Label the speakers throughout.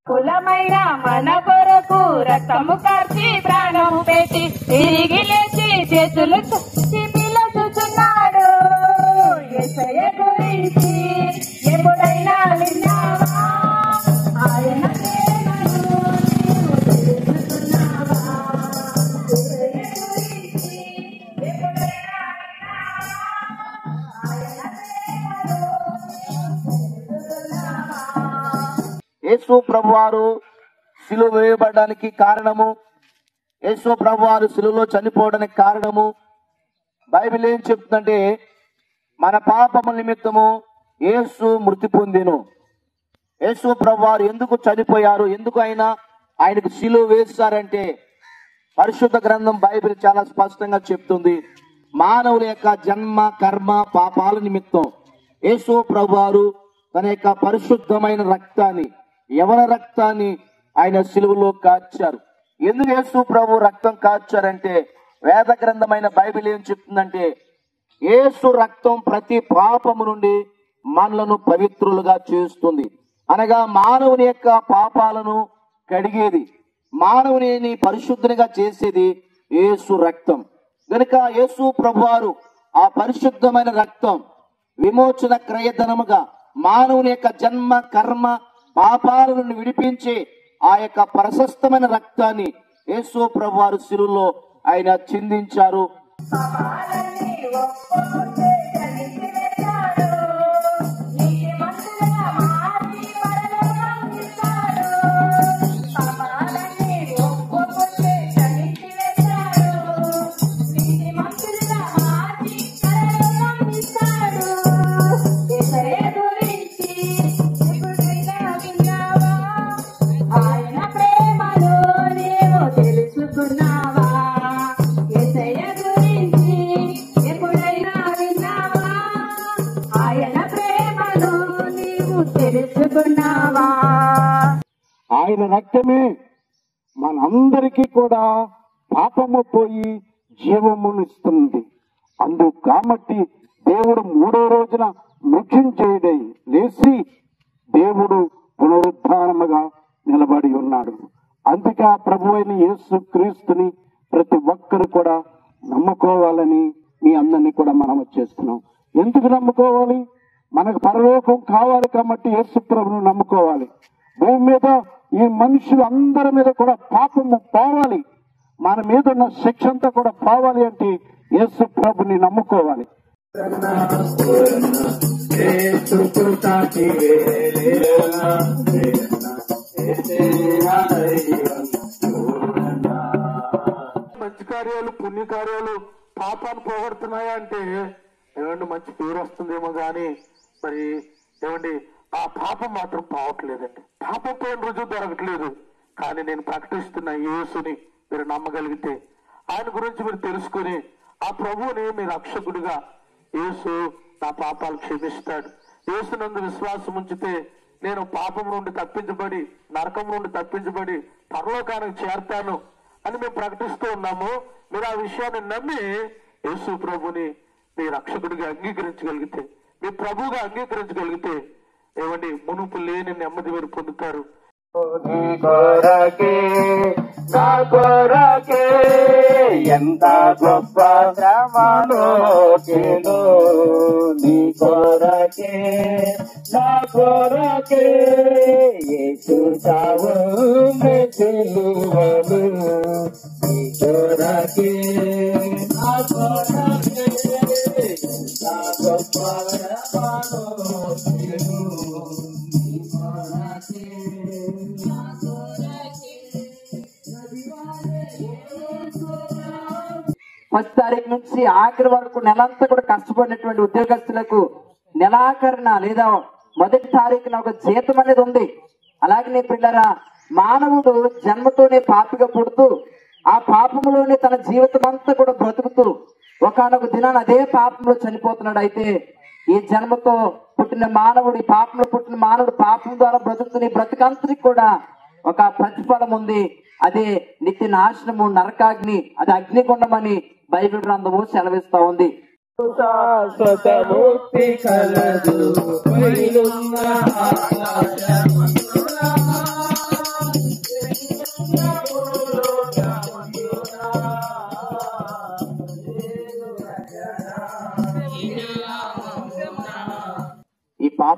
Speaker 1: కులమైన మన కొరకు రక్తము కార్చి ప్రాణము పెట్టి తిరిగి లేచి చేతులు పిలుచుచున్నాడు. యేసయ్య గురించి ఎప్పుడైనా విన్నావా? ఆయన ప్రేమను నీవు తెలుసుకున్నావా? యేసయ్య గురించి ఎప్పుడైనా విన్నావా? ఆయన ప్రేమను నీవు తెలుసుకున్నావా?
Speaker 2: యేసు ప్రభువారు సిలువ వేయబడడానికి కారణము, యేసు ప్రభువారు సిలువలో చనిపోవడానికి కారణము, బైబిల్ ఏం చెప్తుందంటే మన పాపముల నిమిత్తము యేసు మృతి పొందెను. యేసు ప్రభువారు ఎందుకు చనిపోయారు, ఎందుకు ఆయనకు సిలువ వేశారంటే పరిశుద్ధ గ్రంథం బైబిల్ చాలా స్పష్టంగా చెప్తుంది. మానవుల యొక్క జన్మ కర్మ పాపాల నిమిత్తం యేసు ప్రభువారు తన యొక్క పరిశుద్ధమైన రక్తాన్ని, యవన రక్తాన్ని ఆయన సిలువలో కార్చారు. ఎందుకు యేసు ప్రభు రక్తం కార్చారంటే వేద గ్రంథమైన బైబిల్ ఏం చెప్తుందంటే యేసు రక్తం ప్రతి పాపము నుండి మనలను పవిత్రులుగా చేస్తుంది. అనగా మానవుని యొక్క పాపాలను కడిగేది, మానవుని పరిశుద్ధునిగా చేసేది యేసు రక్తం. కనుక యేసు ప్రభువారు ఆ పరిశుద్ధమైన రక్తం విమోచన క్రయధనముగా మానవుని యొక్క జన్మ కర్మ పాపాల నుండి విడిపించి ఆ యొక్క ప్రశస్తమైన రక్తాన్ని యేసు ప్రభువారు సిలువలో ఆయన చిందించారు. ఆయన రక్తమే మనందరికీ కూడా పాపము పోయి జీవమునిస్తుంది. అందుకు కాబట్టి దేవుడు 3వ రోజున మృత్యుంజయుడై లేచి దేవుడు పునరుద్ధానముగా నిలబడి ఉన్నాడు. అందుకే ఆ ప్రభు అయిన యేసు క్రీస్తుని ప్రతి ఒక్కరు కూడా నమ్ముకోవాలని మీ అందరినీ కూడా మనం చేస్తున్నాం. ఎందుకు నమ్ముకోవాలి? మనకు పరలోకం కావాలి కాబట్టి యేసు ప్రభువును నమ్ముకోవాలి. భూమి మీద ఈ మనుషులు అందరి మీద కూడా పాపము పోవాలి, మన మీద ఉన్న శిక్ష అంతా కూడా పోవాలి అంటే యేసు ప్రభుని నమ్ముకోవాలి. మంచి కార్యాలు పుణ్యకార్యాలు పాపాన్ని పోగొడుతున్నాయా అంటే ఏమండి మంచి పేరు వస్తుందేమో కానీ మరి ఏమండి ఆ పాపం మాత్రం పోవట్లేదండి. పాపం పోయిన రుజువు దొరకట్లేదు. కానీ నేను ప్రకటిస్తున్న యేసుని మీరు నమ్మగలిగితే, ఆయన గురించి మీరు తెలుసుకుని ఆ ప్రభువుని మీ రక్షకుడిగా యేసు నా పాపాలు క్షమిస్తాడు, యేసునందు విశ్వాసం ఉంచితే నేను పాపం నుండి తప్పించబడి నరకం నుండి తప్పించబడి పరలోకానికి చేరతాను అని మేము ప్రకటిస్తూ ఉన్నాము. మీరు ఆ విషయాన్ని నమ్మి యేసు ప్రభుని మీ రక్షకుడిగా అంగీకరించగలిగితే, మీ ప్రభువుగా అంగీకరించగలిగితే ఏమండి మునుపు లేని నెమ్మది మీరు పొందుతారు.
Speaker 3: నా కొరకే ఎంత గొప్ప శ్రమలో నీ కొరకే నా కొరకే యేసు చావు సిలువలు నీ కొరకే నా కొరకే ఎంత గొప్ప శ్రమలో నీ కొరకే
Speaker 4: 1వ తారీఖు నుంచి ఆఖరి వరకు నెలంతా కూడా కష్టపడినటువంటి ఉద్యోగస్తులకు నెలాఖరున లేదా 1వ తారీఖున ఒక జీతం అనేది ఉంది. అలాగే పిల్లరా, మానవుడు జన్మతోనే పాపిగా పుడుతూ ఆ పాపంలోనే తన జీవితం అంతా కూడా బ్రతుకుతూ ఒకనొక దినాన్ని అదే పాపంలో చనిపోతున్నాడు. అయితే ఈ జన్మతో పుట్టిన మానవుడు, ఈ పాపంలో పుట్టిన మానవుడు పాపం ద్వారా బ్రతుకుతున్న బ్రతుకంతరికి కూడా ఒక ప్రతిఫలం ఉంది. అదే నిత్య నాశనము, నరకాగ్ని, అది అగ్నిగుండమని బైబిల్ గ్రంథము సెలవిస్తా ఉంది.
Speaker 3: శాశ్వత ముక్తి కలదు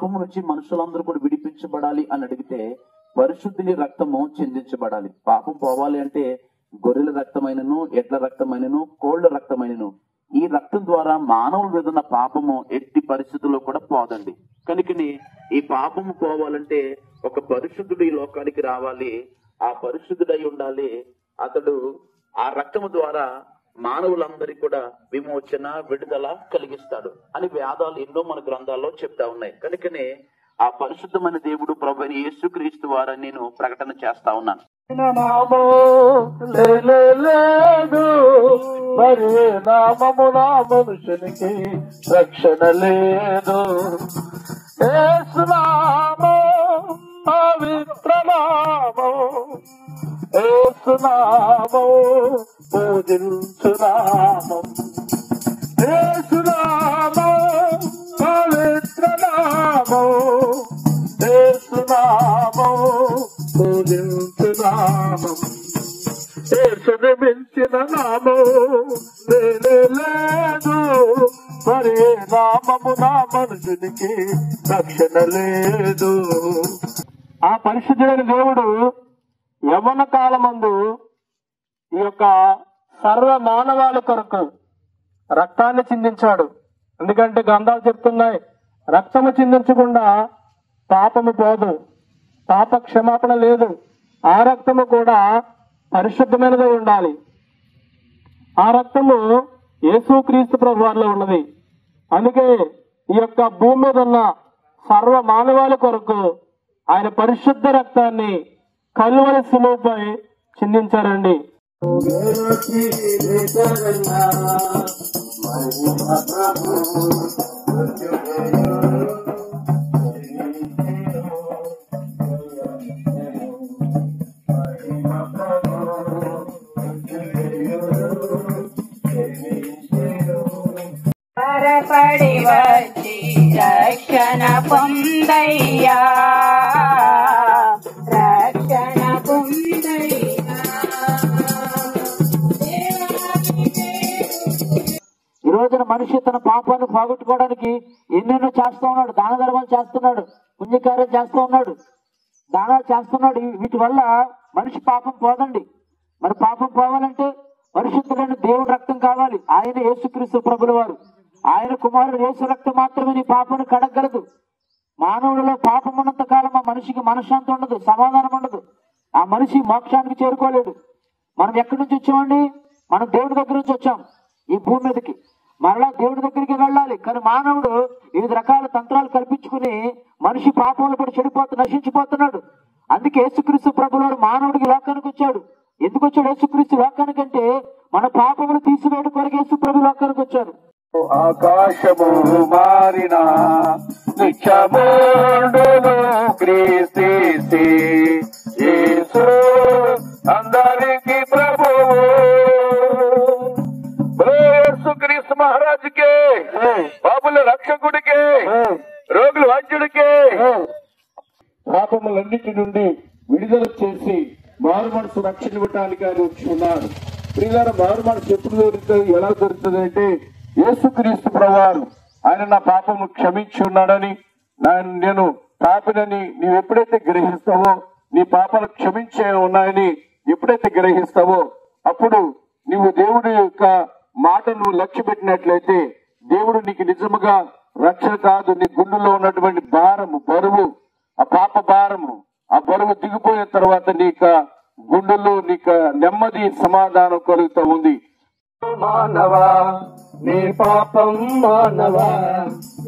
Speaker 2: పాపము నుంచి మనుషులందరూ కూడా విడిపించబడాలి అని అడిగితే పరిశుద్ధుని రక్తము చిందించబడాలి. పాపం పోవాలి అంటే గొర్రెల రక్తమైనను, ఎడ్ల రక్తమైనను, కోళ్ల రక్తమైనను, ఈ రక్తం ద్వారా మానవుల మీద ఉన్న పాపము ఎట్టి పరిస్థితుల్లో కూడా పోదండి. కనుకని ఈ పాపము పోవాలంటే ఒక పరిశుద్ధుడు ఈ లోకానికి రావాలి, ఆ పరిశుద్ధుడై ఉండాలి. అతడు ఆ రక్తము ద్వారా మానవులందరికీ కూడా విమోచన, విడుదల కలిగిస్తాడు అని వేదాలు ఎన్నో మన గ్రంథాల్లో చెప్తా ఉన్నాయి. కనుకనే ఆ పరిశుద్ధమైన దేవుడు ప్రభు అయిన యేసుక్రీస్తు వారని నేను ప్రకటన చేస్తా ఉన్నాను.
Speaker 3: నామము లేదు, మరి నామము నా మనుషునికి రక్షణ లేదు. యేసు నామం పవిత్ర నామం, యేసు నామం పూజించు నామం, యేసు నామం పవిత్ర నామం, యేసు నామం పూజించు నామం. యేసుని మించిన నామం లేదు, మరి నామము నా మనుషునికి రక్షణ లేదు. ఆ పరిశుద్ధుడైన దేవుడు యవ్వన కాలమందు ఈ యొక్క సర్వ మానవాళి కొరకు రక్తాన్ని చిందించాడు. ఎందుకంటే గ్రంథాలు చెప్తున్నాయి, రక్తము చిందించకుండా పాపము పోదు, పాప క్షమాపణ లేదు. ఆ రక్తము కూడా పరిశుద్ధమైనది ఉండాలి. ఆ రక్తము యేసుక్రీస్తు ప్రభువారిలో ఉన్నది. అందుకే ఈ యొక్క భూమి మీద ఉన్న సర్వ మానవాళి కొరకు ఆయన పరిశుద్ధ రక్తాన్ని కల్వరి శిలువపై చిందించారండి.
Speaker 1: త్వరపడి వచ్చి రక్షణ పొందయ్యా, రక్షణ పొందయ్యా.
Speaker 4: ఈ రోజున మనిషి తన పాపాన్ని పోగొట్టుకోవడానికి ఎన్నెన్నో చేస్తూ ఉన్నాడు. దాన ధర్మాలు చేస్తున్నాడు, పుణ్యకార్యం చేస్తూ ఉన్నాడు, దానాలు చేస్తున్నాడు. వీటి వల్ల మనిషి పాపం పోదండి. మరి పాపం పోవాలంటే పరిశుద్ధులైన దేవుడి రక్తం కావాలి. ఆయన యేసుక్రీస్తు ప్రభుల వారు, ఆయన కుమారుడు యేసు రక్తం మాత్రమే నీ పాపాన్ని కడగలదు. మానవుడిలో పాపం ఉన్నంత కాలం ఆ మనిషికి మనశ్శాంతి ఉండదు, సమాధానం ఉండదు. ఆ మనిషి మోక్షానికి చేరుకోలేడు. మనం ఎక్కడి నుంచి వచ్చామండి? మనం దేవుడి దగ్గర నుంచి వచ్చాం ఈ భూమి మీదకి. మరలా దేవుడి దగ్గరికి వెళ్ళాలి. కానీ మానవుడు వివిధ రకాల తంత్రాలు కల్పించుకుని మనిషి పాపంలో పడి నశించిపోతున్నాడు. అందుకే యేసుక్రీస్తు ప్రభుల వారు మానవుడికి లోకానికి వచ్చాడు. ఎందుకు వచ్చాడు యేసుక్రీస్తు లోకానికి అంటే మన పాపములు తీసివేయడం కొరకు యేసు ప్రభు లోకానికి వచ్చాడు.
Speaker 3: ఆకాశము మారిన నిత్యముండును క్రీస్తు యేసు అందరికి ప్రభువు. యేసుక్రీస్తు మహారాజుకే, పాపుల రక్షకుడికే, రోగుల వైద్యుడికే పాపములన్నిటి నుండి విడుదల చేసి మారు మనసు రక్షణ ఇవ్వటానికి ఆయన వచ్చి ఉన్నాడు. ప్రియులారా, మారు మనసు ఎప్పుడు దొరుకుతుంది, ఎలా దొరుకుతుంది అంటే యేసుక్రీస్తు ప్రభువారు ఆయన నా పాపము క్షమించి ఉన్నాడని, నేను పాపినని నీవు ఎప్పుడైతే గ్రహిస్తావో, నీ పాపాలు క్షమించే ఉన్నాయని ఎప్పుడైతే గ్రహిస్తావో, అప్పుడు నీవు దేవుడి యొక్క మాటను లక్ష్య పెట్టినట్లయితే దేవుడు నీకు నిజముగా రక్షణ కాదు, నీ గుండెలో ఉన్నటువంటి భారము, బరువు, ఆ పాప భారము, ఆ బరువు దిగిపోయిన తర్వాత నీకు గుండెల్లో నీకు నెమ్మది, సమాధానం కలుగుతూ ఉంది. మానవా నీ పాపం మానవా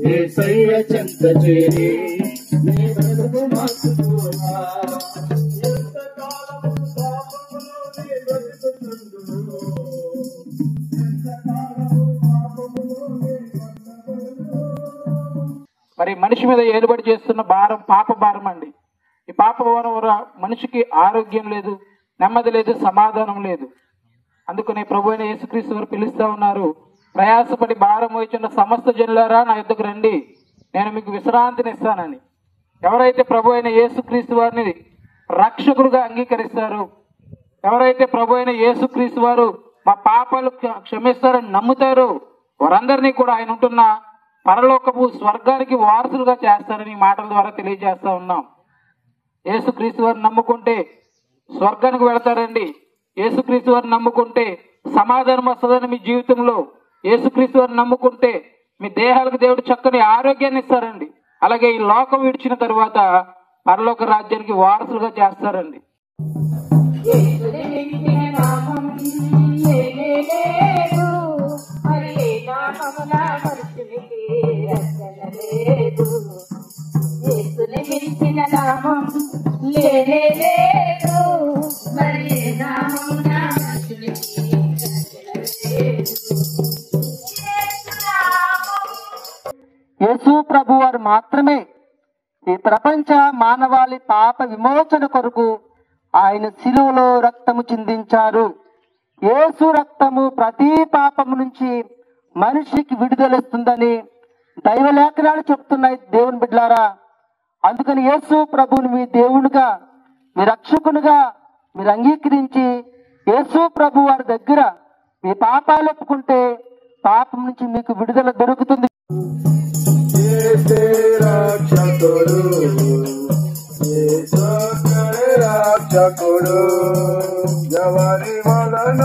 Speaker 3: యేసయ్య చెంత చేరి నీ బ్రతుకు మార్చుకోవా. ఎంతకాలము పాపములో నీ బ్రతుకుతుందును, ఎంతకాలము పాపములో నీ బ్రతుకుతుందును.
Speaker 5: మరి మనిషి మీద ఏలుబడి చేస్తున్న భారం పాప భారం అండి. ఈ పాప భారం వల్ల మనిషికి ఆరోగ్యం లేదు, నెమ్మది లేదు, సమాధానం లేదు. అందుకని ప్రభు అయిన యేసుక్రీస్తు వారు పిలుస్తా ఉన్నారు, ప్రయాసపడి భారం మోయుచున్న సమస్త జనులారా నా యొద్దకు రండి, నేను మీకు విశ్రాంతిని ఇస్తానని. ఎవరైతే ప్రభు అయిన యేసుక్రీస్తు వారిని రక్షకుడుగా అంగీకరిస్తారు, ఎవరైతే ప్రభు అయిన యేసుక్రీస్తు వారు మా పాపాలు క్షమిస్తారని నమ్ముతారో వారందరినీ కూడా ఆయన ఉంటున్న పరలోకపు స్వర్గానికి వారసులుగా చేస్తారని ఈ మాటల ద్వారా తెలియజేస్తా ఉన్నాం. యేసుక్రీస్తు వారిని నమ్ముకుంటే స్వర్గానికి వెళతారండి. యేసుక్రీస్తు వారిని నమ్ముకుంటే సమాధానం వస్తుందని మీ జీవితంలో. యేసుక్రీస్తు వారిని నమ్ముకుంటే మీ దేహాలకు దేవుడు చక్కని ఆరోగ్యాన్ని ఇస్తారండి. అలాగే ఈ లోకం విడిచిన తరువాత పరలోక రాజ్యానికి వారసులుగా చేస్తారండి.
Speaker 1: యేసుని మించిన నామం లేనే లేదు, మరి ఏ నామమున మనుషునికి రక్షణ లేదు. యేసుని మించిన నామం లేనే లేదు, మరి ఏ నామమున మనుషునికి రక్షణ లేదు.
Speaker 4: యేసు ప్రభు వారు మాత్రమే ఈ ప్రపంచ మానవాళి పాప విమోచన కొరకు ఆయన శిలువలో రక్తము చిందించారు. యేసు రక్తము ప్రతి పాపము నుంచి మనిషికి విడుదలిస్తుందని దైవ లేఖనాలు చెప్తున్నాయి దేవుని బిడ్డలారా. అందుకని యేసు ప్రభువుని మీ దేవునిగా, మీ రక్షకునిగా మీరు అంగీకరించి యేసు ప్రభు వారి దగ్గర మీ పాపాలు ఒప్పుకుంటే పాపం నుంచి మీకు విడుదల దొరుకుతుంది.
Speaker 3: రక్షకుడు రక్షకుడు ఎవరి వలన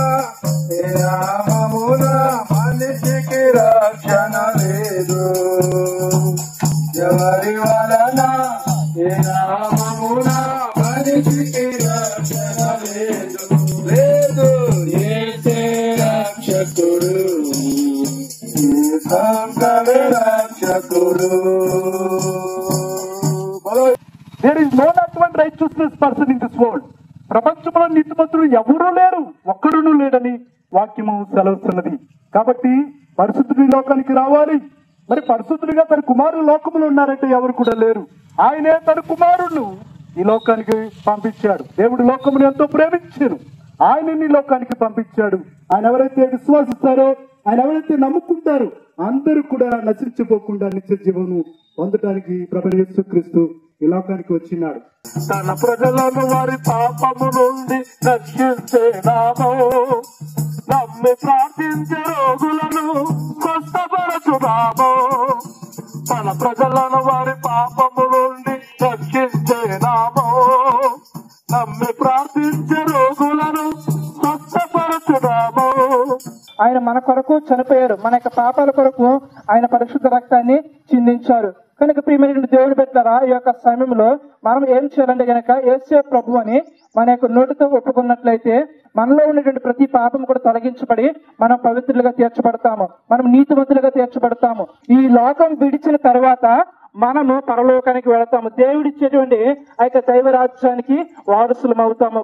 Speaker 3: ఏ నామమున మనిషికి రక్షణ లేదు. ఎవరి వలన ఏ నామమున మనిషికి రక్షణ లేదు. లేదు యేసే రక్షకుడు, రక్షకుడు.
Speaker 6: There is no not one righteousness person in this world. ప్రపంచంలో నీతిమంతులు ఎవరూ లేరు, ఒక్కడునూ లేడని వాక్యము సెలవుతున్నది. కాబట్టి పరిశుద్ధుడు ఈ లోకానికి రావాలి. మరి పరిశుద్ధుడిగా తన కుమారుడు లోకములు ఉన్నారంటే ఎవరు కూడా లేరు. ఆయనే తన కుమారుడు ఈ లోకానికి పంపించాడు. దేవుడు లోకమును ఎంతో ప్రేమించాడు, ఆయన ఈ లోకానికి పంపించాడు. ఆయన ఎవరైతే విశ్వాసిస్తారో, ఆయన ఎవరైతే నమ్ముకుంటారో అందరూ కూడా నశించిపోకుండా నిత్య జీవము పొందడానికి ప్రభువైన యేసుక్రీస్తు ఈ లోకానికి వచ్చినాడు.
Speaker 3: తన ప్రజలను వారి పాపము నుండి రక్షించేనామో, నమ్మి ప్రార్థించే రోగులను స్వస్థపరచుదామో. తన ప్రజలను వారి పాపము నుండి రక్షించేనామో, నమ్మి ప్రార్థించే రోగులను స్వస్థపరచుదామో.
Speaker 5: ఆయన మన కొరకు చనిపోయారు, మన యొక్క పాపాల కొరకు ఆయన పరిశుద్ధ రక్తాన్ని చిందించారు. కనుక ప్రియమైన దేవుడు పెట్టారా, ఈ యొక్క సమయంలో మనం ఏం చేయాలంటే గనక యేసు ప్రభు అని మన యొక్క నోటితో ఒప్పుకున్నట్లయితే మనలో ఉన్నటువంటి ప్రతి పాపం కూడా తొలగించబడి మనం పవిత్రులుగా తీర్చబడతాము, మనం నీతిమంతులుగా తీర్చబడతాము. ఈ లోకం విడిచిన తర్వాత మనము పరలోకానికి వెళతాము. దేవుడిచ్చేటువంటి ఆ యొక్క దైవ రాజ్యానికి వారసులం అవుతాము.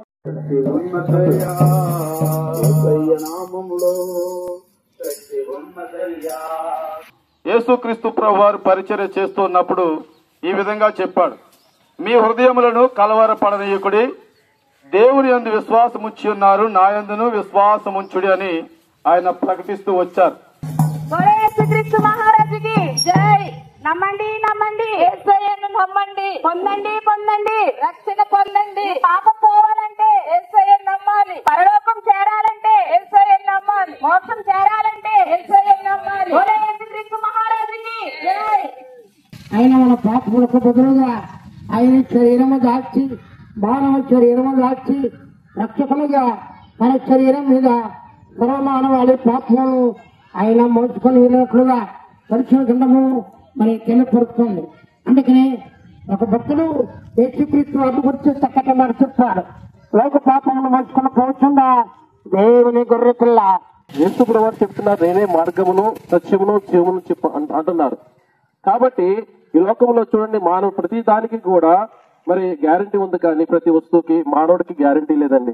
Speaker 3: యేసుక్రీస్తు ప్రభువారు పరిచర్య చేస్తున్నప్పుడు ఈ విధంగా చెప్పాడు, మీ హృదయములను కలవరపడనీయకుడి, దేవుని యందు విశ్వాసముంచి ఉన్నారు, నా యందును విశ్వాసముంచుడి అని ఆయన ప్రకటిస్తూ వచ్చారు.
Speaker 1: యేసుక్రీస్తు మహారాజుకి జై. నమ్మండి నమ్మండి, యేసయ్యను నమ్మండి, పొందండి పొందండి, రక్షణ పొందండి. పాపం పోవాలంటే యేసయ్యను నమ్మాలి, పరలోకం చేరాలంటే యేసయ్యను నమ్మాలి, మోక్షం చేరాలంటే యేసయ్యను నమ్మాలి. యేసుక్రీస్తు మహారాజుకి జై.
Speaker 7: ఆయన మన పాపములకు బదులుగా ఆయన శరీరము దాచి, మానవ శరీరము దాచి రక్షకులుగా మన శరీరం మీద సర్వమానవాళి పాపములను ఆయన మోసుకొని వెళ్ళినట్లుగా పరిశుద్ధ గ్రంథము మరి తెలియపరుస్తుంది. అందుకని ఒక భక్తుడు యేసుక్రీస్తు వారిని గురించి చక్కటి మాట చెప్పాడు, లోక పాపమును మోసుకొని పోతుందా దేవుని గొర్రె పిల్ల.
Speaker 2: యేసు ప్రభువు చెప్తున్నారు, నేనే మార్గమును సత్యమును జీవమును అంటున్నారు. కాబట్టి ఈ లోకంలో చూడండి, మానవ ప్రతి దానికి కూడా మరి గ్యారంటీ ఉంది, కానీ ప్రతి వస్తువుకి మానవుడికి గ్యారంటీ లేదండి.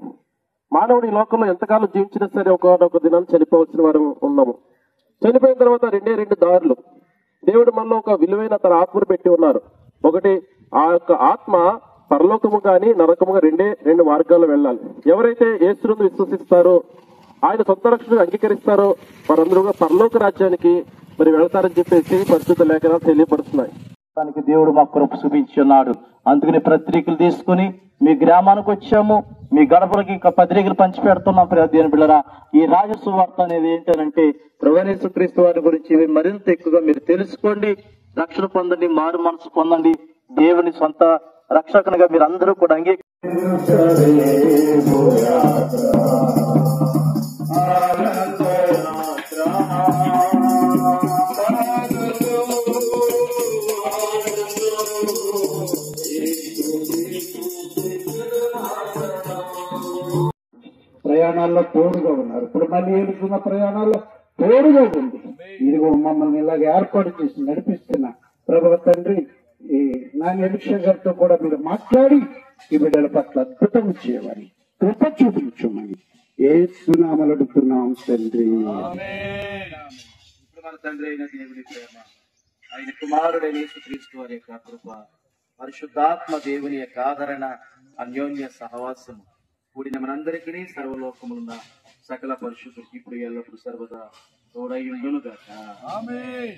Speaker 2: మానవుడు ఈ లోకంలో ఎంతకాలం జీవించినా సరే ఒక దినాన్ని చనిపోవలసిన వారు ఉన్నాము. చనిపోయిన తర్వాత రెండు దారులు దేవుడు మనలో ఒక విలువైన తన ఆత్మను పెట్టి ఉన్నారు. ఒకటి, ఆ యొక్క ఆత్మ పరలోకము కానీ నరకముగా రెండు మార్గాల్లో వెళ్ళాలి. ఎవరైతే యేసును విశ్వసిస్తారో, ఆయన సొంత రక్షణను అంగీకరిస్తారో వారందరూ పరలోక రాజ్యానికి మరి వెళతారని చెప్పేసి పరిశుద్ధ లేఖనాలు తెలియపరుస్తున్నాయి.
Speaker 8: దేవుడు మా కృప చూపించి ఉన్నాడు. అందుకని పత్రికలు తీసుకుని మీ గ్రామానికి వచ్చాము.
Speaker 2: మీ గడపలకి పత్రికలు పంచి పెడుతున్నాం ప్రియ దేవుని బిడ్డలారా. ఈ రాజసువార్త అనేది ఏంటంటే ప్రభువైన యేసుక్రీస్తు వారి గురించి మరింత ఎక్కువగా మీరు తెలుసుకోండి, రక్షణ పొందండి, మారు మనసు పొందండి, దేవుని సొంత రక్షకునిగా మీరు అందరూ కూడా
Speaker 6: ప్రయాణాల్లో తోడుగా ఉన్నారు. ఇప్పుడు మళ్ళీ ఏడుతున్న ప్రయాణాల్లో తోడుగా ఉంది. ఇదిగో మమ్మల్ని ఇలాగ ఏర్పాటు చేసి నడిపిస్తున్న ప్రభువ తండ్రి, ఈ నాని ఎలిషా గారితో కూడా మీరు మాట్లాడి ఈ బిడ్డల పట్ల అద్భుతం చేయమని, కృప చూపించమని యేసునామములో అడుగుతున్నాం తండ్రి.
Speaker 2: మన తండ్రి అయిన దేవుని ప్రేమ, ఆయన కుమారుడైన యేసుక్రీస్తు వారి యొక్క కృప, పరిశుద్ధాత్మ దేవుని యొక్క ఆదరణ, అన్యోన్య సహవాసము కూడిన మనందరికీ సర్వలోకములున్న సకల పరిశుద్ధులకి ఇప్పుడు ఎల్లప్పుడు సర్వదా తోడై ఉండును గాక. ఆమేన్.